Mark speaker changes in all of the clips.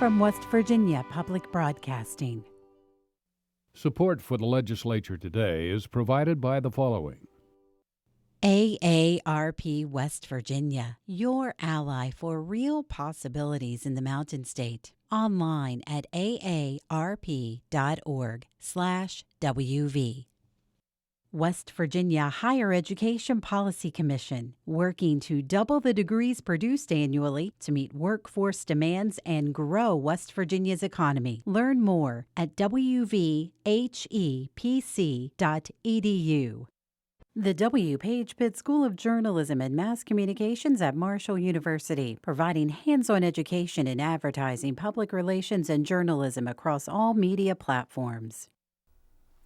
Speaker 1: from West Virginia Public Broadcasting.
Speaker 2: Support for the Legislature Today is provided by the following.
Speaker 1: AARP West Virginia, your ally for real possibilities in the Mountain State. Online at aarp.org/WV. West Virginia Higher Education Policy Commission, working to double the degrees produced annually to meet workforce demands and grow West Virginia's economy. Learn more at wvhepc.edu. The W. Page Pitt School of Journalism and Mass Communications at Marshall University, providing hands-on education in advertising, public relations, and journalism across all media platforms.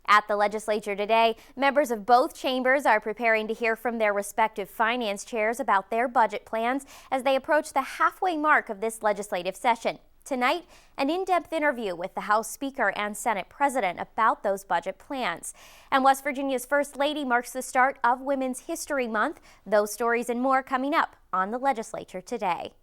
Speaker 3: At the Legislature today, members of both chambers are preparing to hear from their respective finance chairs about their budget plans as they approach the halfway mark of this legislative session. Tonight, an in-depth interview with the House Speaker and Senate President about those budget plans. And West Virginia's First Lady marks the start of Women's History Month. Those stories and more coming up on the Legislature today.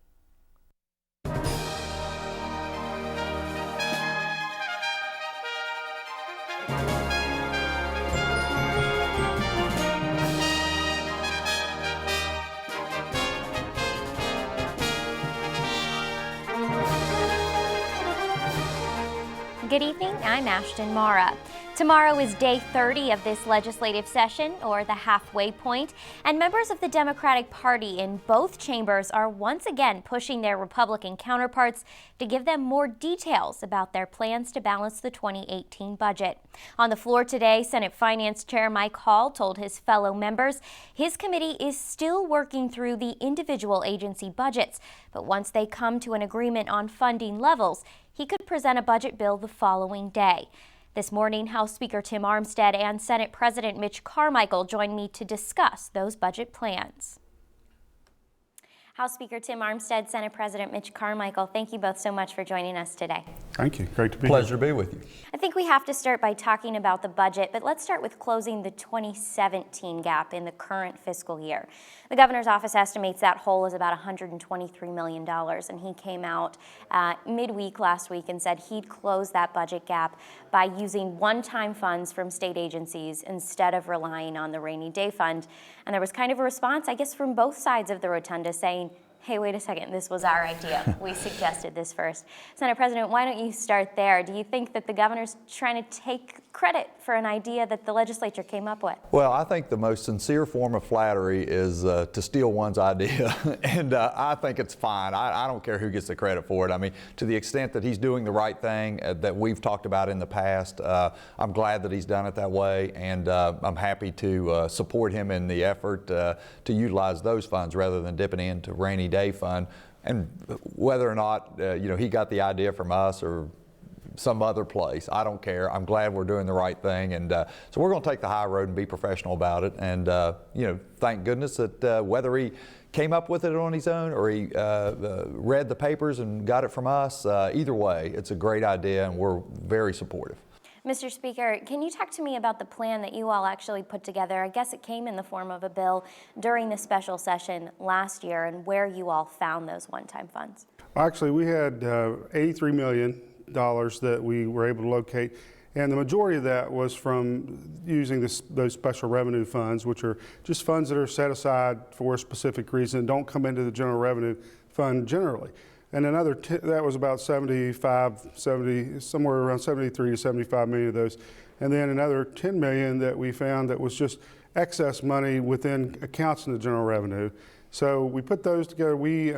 Speaker 3: Good evening, I'm Ashton Mara. Tomorrow is day 30 of this legislative session, or the halfway point, and members of the Democratic Party in both chambers are once again pushing their Republican counterparts to give them more details about their plans to balance the 2018 budget. On the floor today, Senate Finance Chair Mike Hall told his fellow members his committee is still working through the individual agency budgets, but once they come to an agreement on funding levels, he could present a budget bill the following day. This morning, House Speaker Tim Armstead and Senate President Mitch Carmichael joined me to discuss those budget plans. House Speaker Tim Armstead, Senate President Mitch Carmichael, thank you both so much for joining us today.
Speaker 4: Thank you. Great to be here.
Speaker 5: Pleasure to be with you.
Speaker 3: I think we have to start by talking about the budget, but let's start with closing the 2017 gap in the current fiscal year. The governor's office estimates that hole is about $123 million, and he came out midweek last week and said he'd close that budget gap by using one-time funds from state agencies instead of relying on the rainy day fund. And there was kind of a response, I guess, from both sides of the rotunda saying, hey, wait a second, this was our idea. We suggested this first. Senate President, why don't you start there? Do you think that the governor's trying to take credit for an idea that the legislature came up with?
Speaker 5: Well, I think the most sincere form of flattery is to steal one's idea, and I think it's fine. I don't care who gets the credit for it. I mean, to the extent that he's doing the right thing that we've talked about in the past, I'm glad that he's done it that way, and I'm happy to support him in the effort to utilize those funds rather than dipping into rainy day fund. And whether or not he got the idea from us or some other place, I don't care. I'm glad we're doing the right thing, and so we're going to take the high road and be professional about it. And thank goodness that whether he came up with it on his own or he read the papers and got it from us, either way, it's a great idea, and we're very supportive.
Speaker 3: Mr. Speaker, can you talk to me about the plan that you all actually put together? I guess it came in the form of a bill during the special session last year, and where you all found those one-time funds.
Speaker 4: Actually, we had $83 million that we were able to locate, and the majority of that was from using those special revenue funds, which are just funds that are set aside for a specific reason and don't come into the general revenue fund generally. And another, that was about 70, somewhere around 73 to 75 million of those. And then another 10 million that we found that was just excess money within accounts in the general revenue. So we put those together. We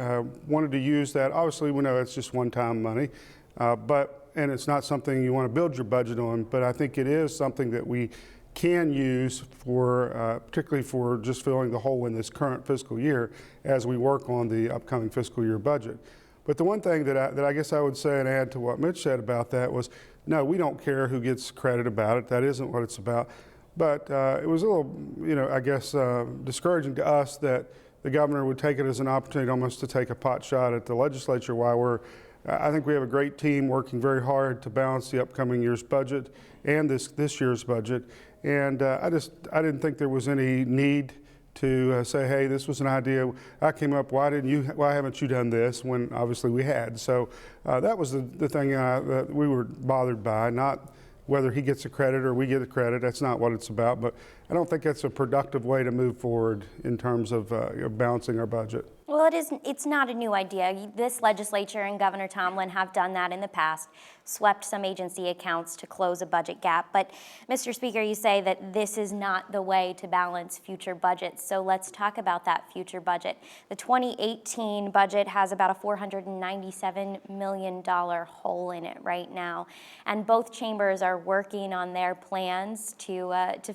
Speaker 4: wanted to use that. Obviously, we know it's just one-time money, and it's not something you want to build your budget on, but I think it is something that we can use for, particularly for just filling the hole in this current fiscal year as we work on the upcoming fiscal year budget. But the one thing that I guess I would say and add to what Mitch said about that was, no, we don't care who gets credit about it. That isn't what it's about. But it was a little, I guess, discouraging to us that the governor would take it as an opportunity almost to take a pot shot at the legislature while I think we have a great team working very hard to balance the upcoming year's budget and this year's budget. And I didn't think there was any need to say, hey, this was an idea I came up. Why haven't you done this? When obviously we had. So that was the thing that we were bothered by, not whether he gets the credit or we get the credit. That's not what it's about. But I don't think that's a productive way to move forward in terms of balancing our budget.
Speaker 3: Well, it's not a new idea. This legislature and Governor Tomlin have done that in the past, swept some agency accounts to close a budget gap. But, Mr. Speaker, you say that this is not the way to balance future budgets. So let's talk about that future budget. The 2018 budget has about a $497 million hole in it right now. And both chambers are working on their plans to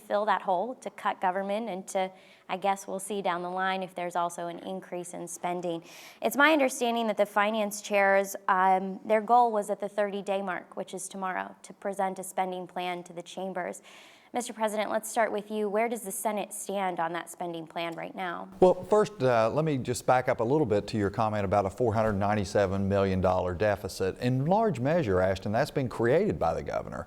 Speaker 3: fill that hole, to cut government, and to, I guess we'll see down the line if there's also an increase in spending. It's my understanding that the finance chairs, their goal was at the 30-day mark, which is tomorrow, to present a spending plan to the chambers. Mr. President, let's start with you. Where does the Senate stand on that spending plan right now?
Speaker 5: Well, first, let me just back up a little bit to your comment about a $497 million deficit. In large measure, Ashton, that's been created by the governor.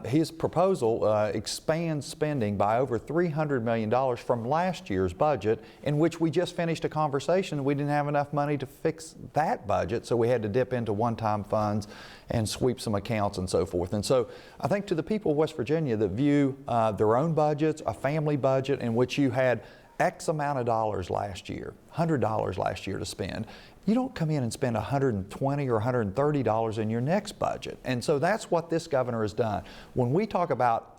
Speaker 5: His proposal expands spending by over $300 million from last year's budget, in which we just finished a conversation. We didn't have enough money to fix that budget, so we had to dip into one-time funds and sweep some accounts and so forth. And so I think to the people of West Virginia that view their own budgets, a family budget in which you had X amount of dollars last year, $100 last year to spend, you don't come in and spend $120 or $130 in your next budget. And so that's what this governor has done. When we talk about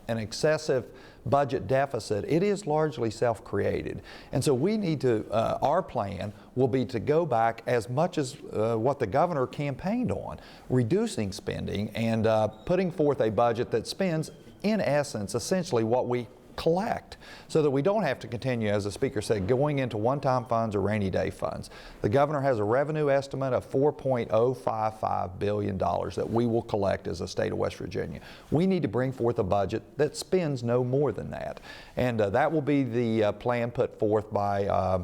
Speaker 5: an excessive budget deficit, it is largely self-created. And so we need to, our plan will be to go back as much as what the governor campaigned on, reducing spending and putting forth a budget that spends, in essence, essentially what we collect, so that we don't have to continue, as the Speaker said, going into one-time funds or rainy day funds. The governor has a revenue estimate of $4.055 billion that we will collect as a state of West Virginia. We need to bring forth a budget that spends no more than that. And that will be the plan put forth by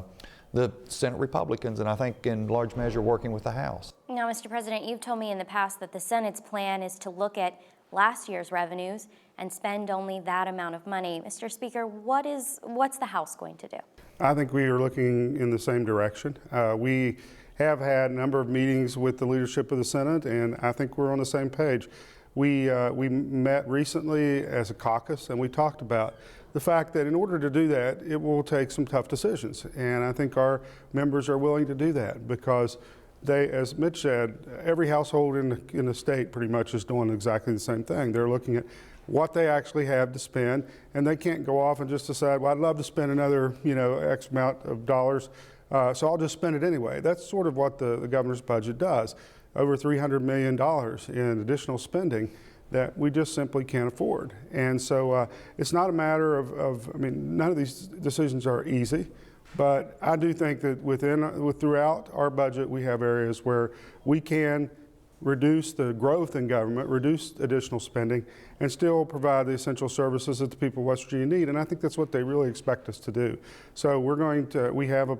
Speaker 5: the Senate Republicans, and I think in large measure working with the House.
Speaker 3: Now, Mr. President, you've told me in the past that the Senate's plan is to look at last year's revenues and spend only that amount of money. Mr. Speaker, what's the House going to do?
Speaker 4: I think we are looking in the same direction. We have had a number of meetings with the leadership of the Senate, and I think we're on the same page. We met recently as a caucus, and we talked about the fact that in order to do that, it will take some tough decisions. And I think our members are willing to do that because they, as Mitch said, every household in the state pretty much is doing exactly the same thing. They're looking at what they actually have to spend, and they can't go off and just decide, well, I'd love to spend another, X amount of dollars, so I'll just spend it anyway. That's sort of what the governor's budget does. Over $300 million in additional spending that we just simply can't afford. And so it's not a matter of none of these decisions are easy. But I do think that throughout our budget, we have areas where we can reduce the growth in government, reduce additional spending, and still provide the essential services that the people of West Virginia need. And I think that's what they really expect us to do. So we have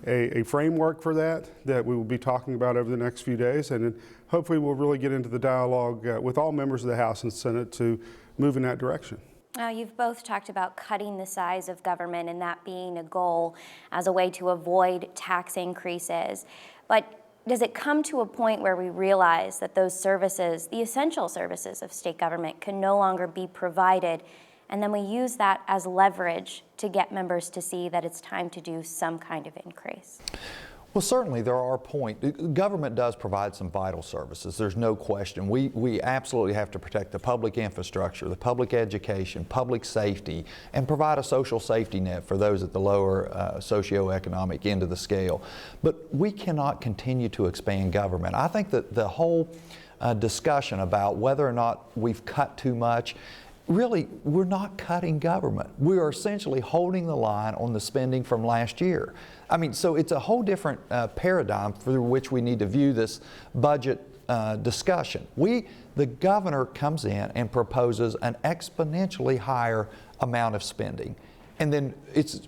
Speaker 4: a framework for that we will be talking about over the next few days. And then hopefully we'll really get into the dialogue with all members of the House and Senate to move in that direction.
Speaker 3: Now, you've both talked about cutting the size of government and that being a goal as a way to avoid tax increases. But does it come to a point where we realize that those services, the essential services of state government, can no longer be provided, and then we use that as leverage to get members to see that it's time to do some kind of increase?
Speaker 5: Well, certainly there are points. Government does provide some vital services. There's no question. We absolutely have to protect the public infrastructure, the public education, public safety, and provide a social safety net for those at the lower socioeconomic end of the scale. But we cannot continue to expand government. I think that the whole discussion about whether or not we've cut too much, really, we're not cutting government. We are essentially holding the line on the spending from last year. So it's a whole different paradigm through which we need to view this budget discussion. The governor comes in and proposes an exponentially higher amount of spending. And then it's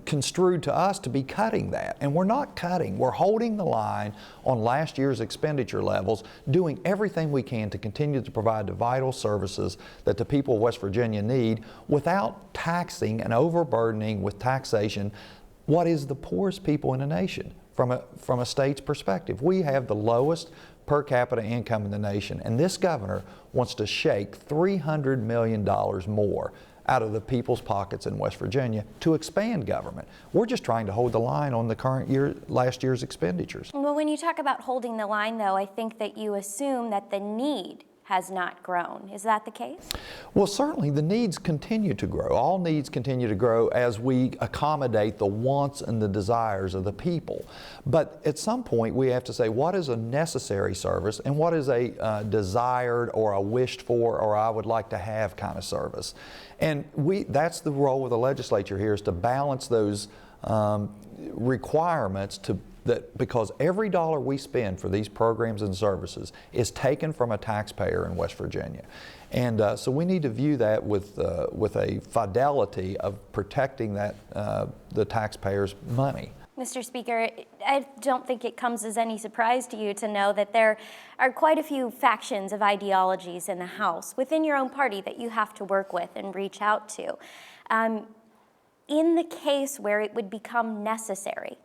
Speaker 5: construed to us to be cutting that. And we're not cutting. We're holding the line on last year's expenditure levels, doing everything we can to continue to provide the vital services that the people of West Virginia need without taxing and overburdening with taxation what is the poorest people in the nation from a state's perspective. We have the lowest per capita income in the nation, and this governor wants to shake $300 million more out of the people's pockets in West Virginia to expand government. We're just trying to hold the line on the last year's expenditures.
Speaker 3: Well, when you talk about holding the line, though, I think that you assume that the need has not grown. Is that the case?
Speaker 5: Well, certainly the needs continue to grow. All needs continue to grow as we accommodate the wants and the desires of the people. But at some point we have to say what is a necessary service and what is a desired or a wished for or I would like to have kind of service. And that's the role of the legislature here, is to balance those requirements because every dollar we spend for these programs and services is taken from a taxpayer in West Virginia. And so we need to view that with a fidelity of protecting the taxpayers' money.
Speaker 3: Mr. Speaker, I don't think it comes as any surprise to you to know that there are quite a few factions of ideologies in the House within your own party that you have to work with and reach out to. In the case where it would become necessary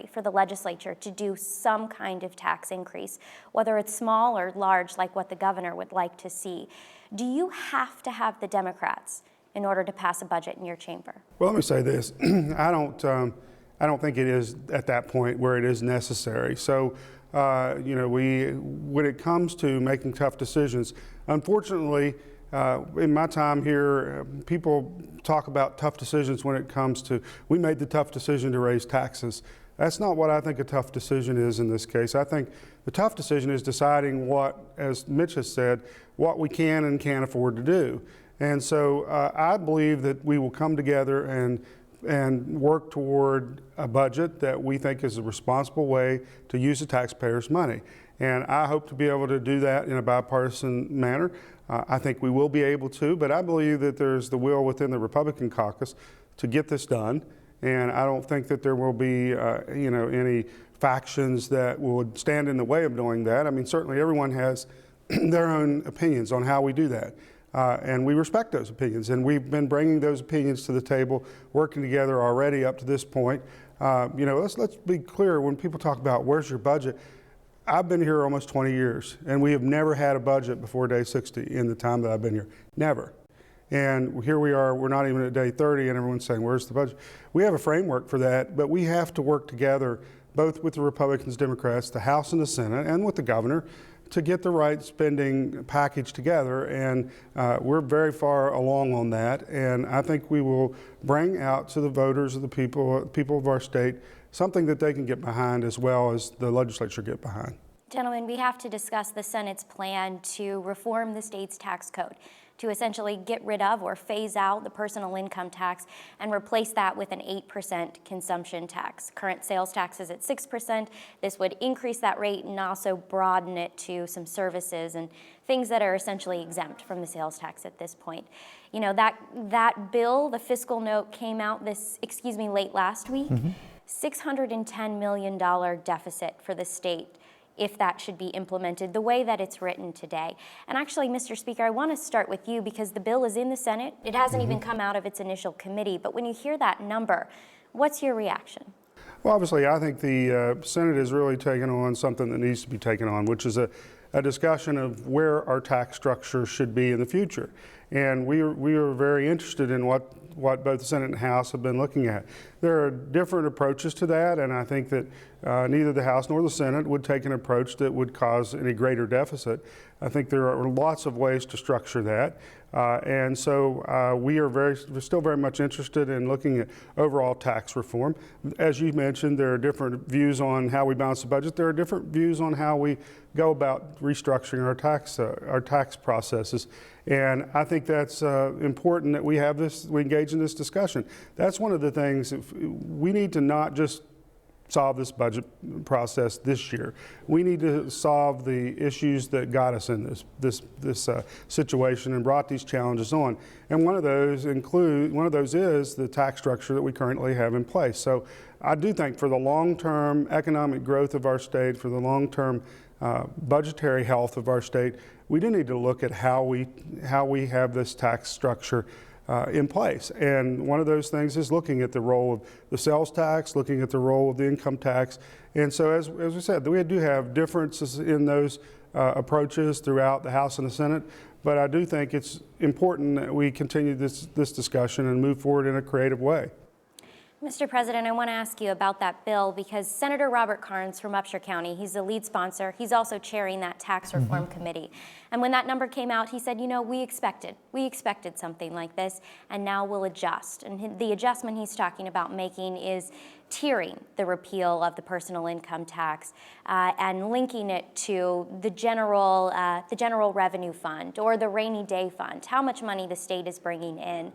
Speaker 3: for the legislature to do some kind of tax increase, whether it's small or large, like what the governor would like to see, do you have to have the Democrats in order to pass a budget in your chamber?
Speaker 4: Well, let me say this. I don't think it is at that point where it is necessary. So, when it comes to making tough decisions, unfortunately, in my time here, people talk about tough decisions when it comes to, we made the tough decision to raise taxes. That's not what I think a tough decision is in this case. I think the tough decision is deciding what, as Mitch has said, what we can and can't afford to do. And so I believe that we will come together and work toward a budget that we think is a responsible way to use the taxpayers' money. And I hope to be able to do that in a bipartisan manner. I think we will be able to, but I believe that there's the will within the Republican caucus to get this done. And I don't think that there will be, any factions that would stand in the way of doing that. I mean, certainly everyone has their own opinions on how we do that. And we respect those opinions. And we've been bringing those opinions to the table, working together already up to this point. Let's be clear, when people talk about where's your budget, I've been here almost 20 years, and we have never had a budget before day 60 in the time that I've been here. Never. And here we are, we're not even at day 30, and everyone's saying, where's the budget? We have a framework for that, but we have to work together, both with the Republicans, Democrats, the House and the Senate, and with the governor, to get the right spending package together. And we're very far along on that. And I think we will bring out to the voters of the people of our state something that they can get behind as well as the legislature get behind.
Speaker 3: Gentlemen, we have to discuss the Senate's plan to reform the state's tax code, to essentially get rid of or phase out the personal income tax and replace that with an 8% consumption tax. Current sales tax is at 6%. This would increase that rate and also broaden it to some services and things that are essentially exempt from the sales tax at this point. You know, that bill, the fiscal note, came out late last week. Mm-hmm. $610 million deficit for the state if that should be implemented the way that it's written today. And actually, Mr. Speaker, I want to start with you because the bill is in the Senate. It hasn't even come out of its initial committee. But when you hear that number, what's your reaction?
Speaker 4: Well, obviously, I think the Senate has really taken on something that needs to be taken on, which is a discussion of where our tax structure should be in the future. And we are very interested in what both the Senate and House have been looking at. There are different approaches to that, and I think that neither the House nor the Senate would take an approach that would cause any greater deficit. I think there are lots of ways to structure that. And so we're still very much interested in looking at overall tax reform. As you mentioned, there are different views on how we balance the budget. There are different views on how we go about restructuring our tax processes. And I think that's important that we engage in this discussion. That's one of the things we need to not just solve this budget process this year. We need to solve the issues that got us in this situation and brought these challenges on. And one of those is the tax structure that we currently have in place. So I do think for the long-term economic growth of our state, for the long-term budgetary health of our state, we do need to look at how we have this tax structure in place. And one of those things is looking at the role of the sales tax, looking at the role of the income tax. And so as we said, we do have differences in those approaches throughout the House and the Senate, but I do think it's important that we continue this discussion and move forward in a creative way.
Speaker 3: Mr. President, I want to ask you about that bill because Senator Robert Karnes from Upshur County, he's the lead sponsor. He's also chairing that tax reform committee. And when that number came out, he said, you know, we expected something like this, and now we'll adjust. And the adjustment he's talking about making is tiering the repeal of the personal income tax and linking it to the general revenue fund or the rainy day fund, how much money the state is bringing in.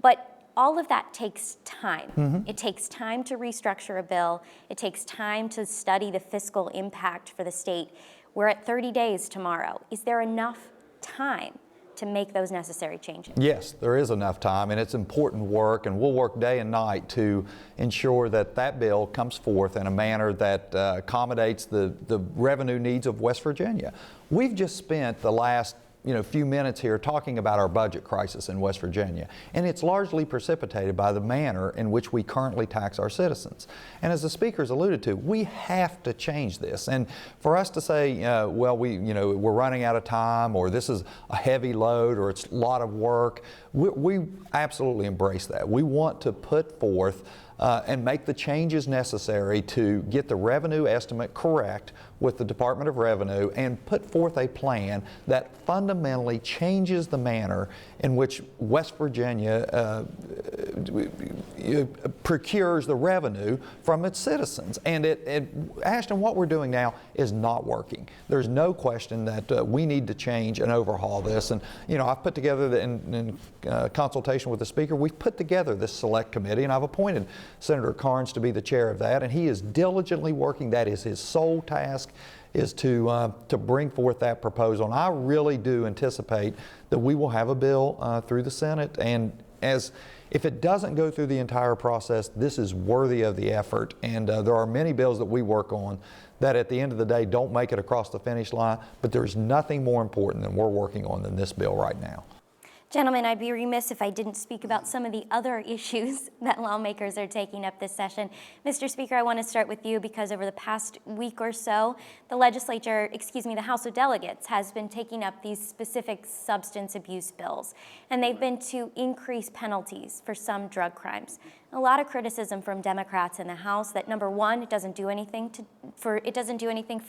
Speaker 3: But all of that takes time. It takes time to restructure a bill. It takes time to study the fiscal impact for the state. We're at 30 days tomorrow. Is there enough time to make those necessary changes? Yes,
Speaker 5: there is enough time, and it's important work, and we'll work day and night to ensure that that bill comes forth in a manner that accommodates the revenue needs of West Virginia. We've just spent the last few minutes here talking about our budget crisis in West Virginia, and it's largely precipitated by the manner in which we currently tax our citizens. And as the speaker's alluded to, we have to change this. And for us to say, well, we're running out of time, or this is a heavy load, or it's a lot of work, we absolutely embrace that. We want to put forth and make the changes necessary to get the revenue estimate correct with the Department of Revenue and put forth a plan that fundamentally changes the manner in which West Virginia procures the revenue from its citizens. And Ashton, what we're doing now is not working. There's no question that we need to change and overhaul this. And I've put together, in consultation with the Speaker, we've put together this select committee, and I've appointed Senator Karnes to be the chair of that, and he is diligently working. That is his sole task, is to bring forth that proposal. And I really do anticipate that we will have a bill through the Senate, and if it doesn't go through the entire process, this is worthy of the effort. And there are many bills that we work on that at the end of the day don't make it across the finish line, but there's nothing more important than we're working on than this bill right now.
Speaker 3: Gentlemen, I'd be remiss if I didn't speak about some of the other issues that lawmakers are taking up this session. Mr. Speaker, I want to start with you because over the past week or so, the House of Delegates has been taking up these specific substance abuse bills, and they've been to increase penalties for some drug crimes. A lot of criticism from Democrats in the House that, number one, it doesn't do anything for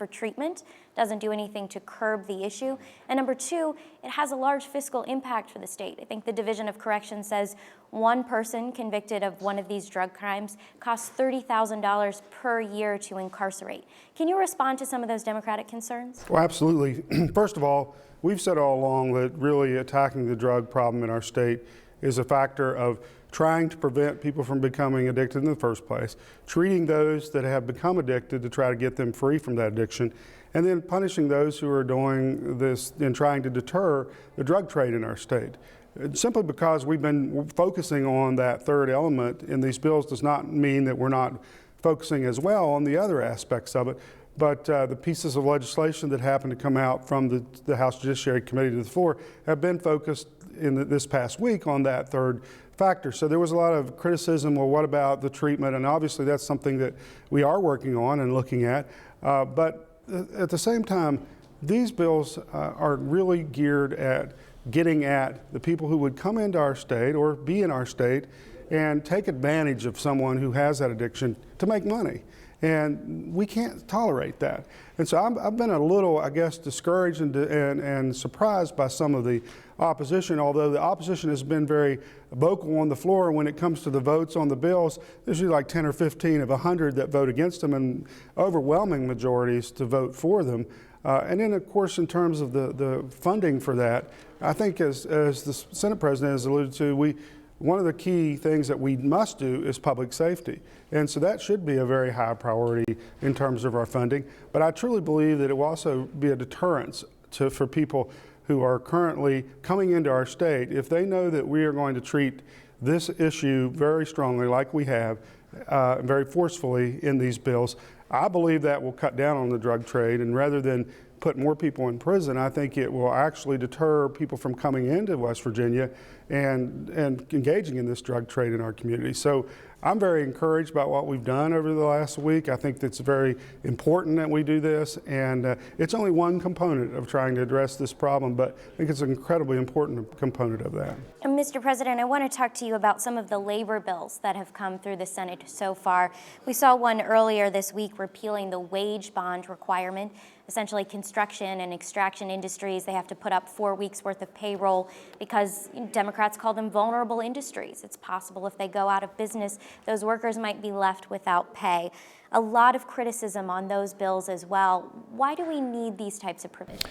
Speaker 3: treatment, doesn't do anything to curb the issue, and number two, it has a large fiscal impact for the state. I think the Division of Corrections says one person convicted of one of these drug crimes costs $30,000 per year to incarcerate. Can you respond to some of those Democratic concerns?
Speaker 4: Well, absolutely. First of all, we've said all along that really attacking the drug problem in our state is a factor of trying to prevent people from becoming addicted in the first place, treating those that have become addicted to try to get them free from that addiction, and then punishing those who are doing this and trying to deter the drug trade in our state. Simply because we've been focusing on that third element in these bills does not mean that we're not focusing as well on the other aspects of it. But the pieces of legislation that happen to come out from the House Judiciary Committee to the floor have been focused in this past week on that third factor. So there was a lot of criticism, well, what about the treatment? And obviously that's something that we are working on and looking at. But at the same time, these bills are really geared at getting at the people who would come into our state or be in our state and take advantage of someone who has that addiction to make money. And we can't tolerate that. And so I've been a little, I guess, discouraged and surprised by some of the opposition, although the opposition has been very vocal on the floor when it comes to the votes on the bills. There's usually like 10 or 15 of 100 that vote against them and overwhelming majorities to vote for them. And then, of course, in terms of the funding for that, I think as the Senate President has alluded to, one of the key things that we must do is public safety. And so that should be a very high priority in terms of our funding. But I truly believe that it will also be a deterrence for people who are currently coming into our state. If they know that we are going to treat this issue very strongly, like we have, very forcefully in these bills, I believe that will cut down on the drug trade. And rather than put more people in prison, I think it will actually deter people from coming into West Virginia and engaging in this drug trade in our community. So I'm very encouraged about what we've done over the last week. I think it's very important that we do this, and it's only one component of trying to address this problem, but I think it's an incredibly important component of that.
Speaker 3: And Mr. President, I want to talk to you about some of the labor bills that have come through the Senate so far. We saw one earlier this week repealing the wage bond requirement. Essentially, construction and extraction industries, they have to put up 4 weeks worth of payroll because Democrats call them vulnerable industries. It's possible if they go out of business, those workers might be left without pay. A lot of criticism on those bills as well. Why do we need these types of provisions?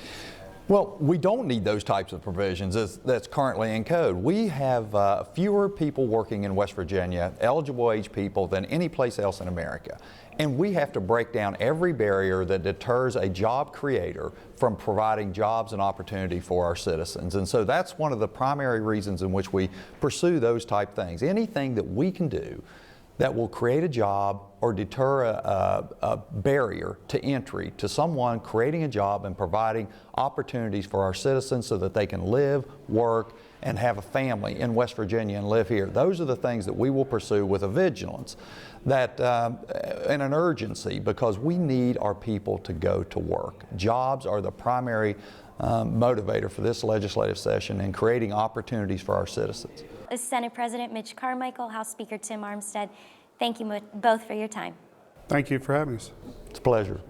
Speaker 5: Well, we don't need those types of provisions that's currently in code. We have fewer people working in West Virginia, eligible age people, than any place else in America. And we have to break down every barrier that deters a job creator from providing jobs and opportunity for our citizens. And so that's one of the primary reasons in which we pursue those type things. Anything that we can do that will create a job or deter a barrier to entry to someone creating a job and providing opportunities for our citizens so that they can live, work, and have a family in West Virginia and live here. Those are the things that we will pursue with a vigilance and an urgency, because we need our people to go to work. Jobs are the primary motivator for this legislative session and creating opportunities for our citizens.
Speaker 3: Senate President Mitch Carmichael, House Speaker Tim Armstead, thank you both for your time.
Speaker 4: Thank you for having us.
Speaker 5: It's a pleasure.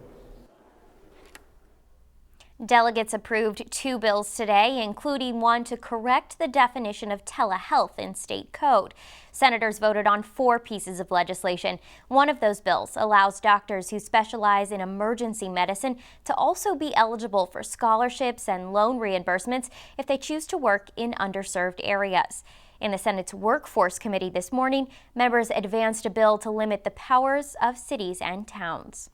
Speaker 3: Delegates approved 2 bills today, including one to correct the definition of telehealth in state code. Senators voted on 4 pieces of legislation. One of those bills allows doctors who specialize in emergency medicine to also be eligible for scholarships and loan reimbursements if they choose to work in underserved areas. In the Senate's Workforce Committee this morning, members advanced a bill to limit the powers of cities and towns.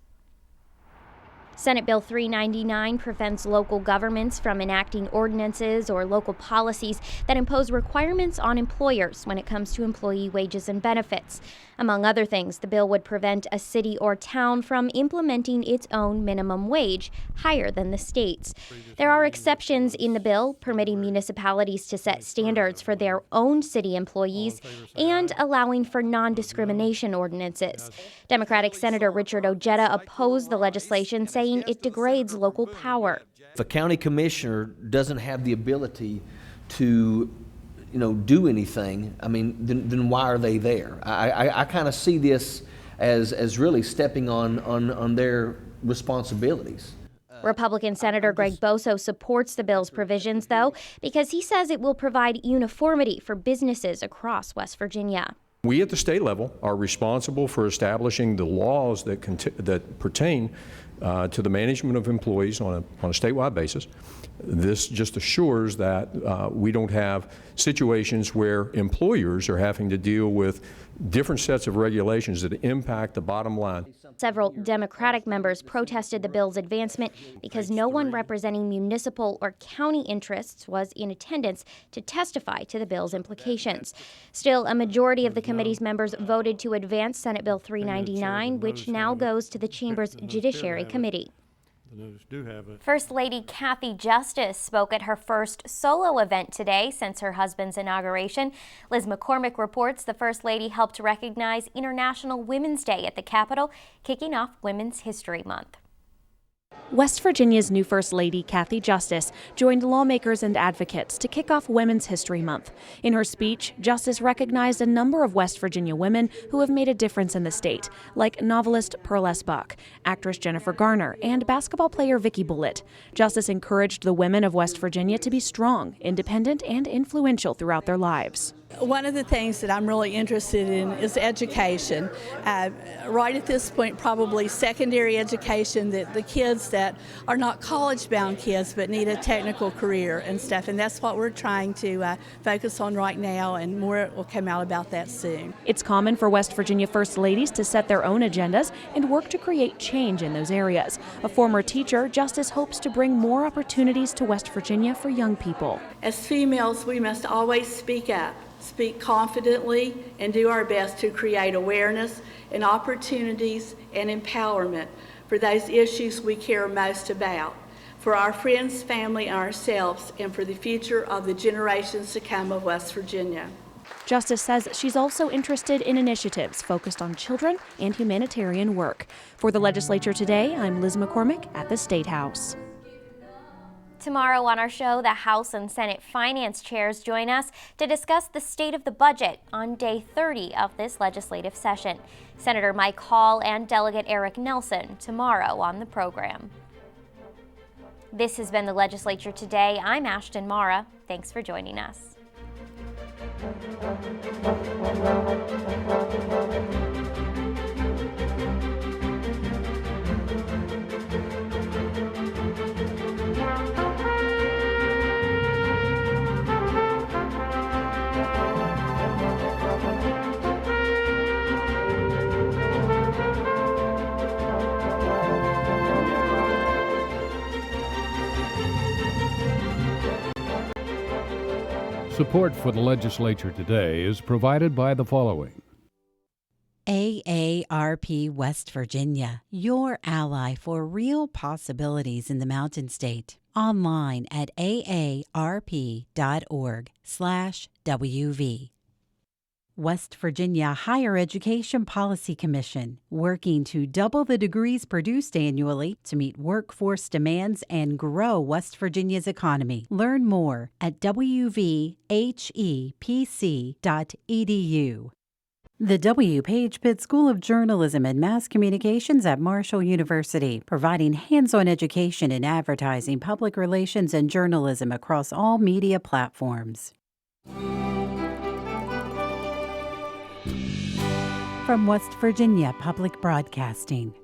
Speaker 3: Senate Bill 399 prevents local governments from enacting ordinances or local policies that impose requirements on employers when it comes to employee wages and benefits. Among other things, the bill would prevent a city or town from implementing its own minimum wage higher than the state's. There are exceptions in the bill, permitting municipalities to set standards for their own city employees and allowing for non-discrimination ordinances. Democratic Senator Richard Ojeda opposed the legislation, saying it degrades local power.
Speaker 6: If a county commissioner doesn't have the ability to, do anything, then why are they there? I kind of see this as really stepping on their responsibilities.
Speaker 3: Republican Senator Greg Boso supports the bill's provisions, though, because he says it will provide uniformity for businesses across West Virginia.
Speaker 7: We at the state level are responsible for establishing the laws that pertain to the management of employees on a statewide basis. This just assures that we don't have situations where employers are having to deal with different sets of regulations that impact the bottom line.
Speaker 3: Several Democratic members protested the bill's advancement because no one representing municipal or county interests was in attendance to testify to the bill's implications. Still, a majority of the committee's members voted to advance Senate Bill 399, which now goes to the Chamber's Judiciary Committee. First Lady Kathy Justice spoke at her first solo event today since her husband's inauguration. Liz McCormick reports the First Lady helped recognize International Women's Day at the Capitol, kicking off Women's History Month.
Speaker 8: West Virginia's new First Lady, Kathy Justice, joined lawmakers and advocates to kick off Women's History Month. In her speech, Justice recognized a number of West Virginia women who have made a difference in the state, like novelist Pearl S. Buck, actress Jennifer Garner, and basketball player Vicki Bullitt. Justice encouraged the women of West Virginia to be strong, independent, and influential throughout their lives.
Speaker 9: One of the things that I'm really interested in is education. Right at this point, probably secondary education, that the kids that are not college-bound kids but need a technical career and stuff, and that's what we're trying to focus on right now, and more will come out about that soon.
Speaker 8: It's common for West Virginia First Ladies to set their own agendas and work to create change in those areas. A former teacher, Justice hopes to bring more opportunities to West Virginia for young people.
Speaker 9: As females, we must always speak up, speak confidently, and do our best to create awareness and opportunities and empowerment for those issues we care most about, for our friends, family, and ourselves, and for the future of the generations to come of West Virginia.
Speaker 8: Justice says she's also interested in initiatives focused on children and humanitarian work. For the Legislature Today, I'm Liz McCormick at the State House.
Speaker 3: Tomorrow on our show, the House and Senate finance chairs join us to discuss the state of the budget on day 30 of this legislative session. Senator Mike Hall and Delegate Eric Nelson tomorrow on the program. This has been the Legislature Today. I'm Ashton Mara. Thanks for joining us.
Speaker 2: Support for the Legislature Today is provided by the following.
Speaker 1: AARP West Virginia, your ally for real possibilities in the Mountain State. Online at aarp.org/WV. West Virginia Higher Education Policy Commission, working to double the degrees produced annually to meet workforce demands and grow West Virginia's economy. Learn more at wvhepc.edu. The W. Page Pitt School of Journalism and Mass Communications at Marshall University, providing hands-on education in advertising, public relations, and journalism across all media platforms. From West Virginia Public Broadcasting,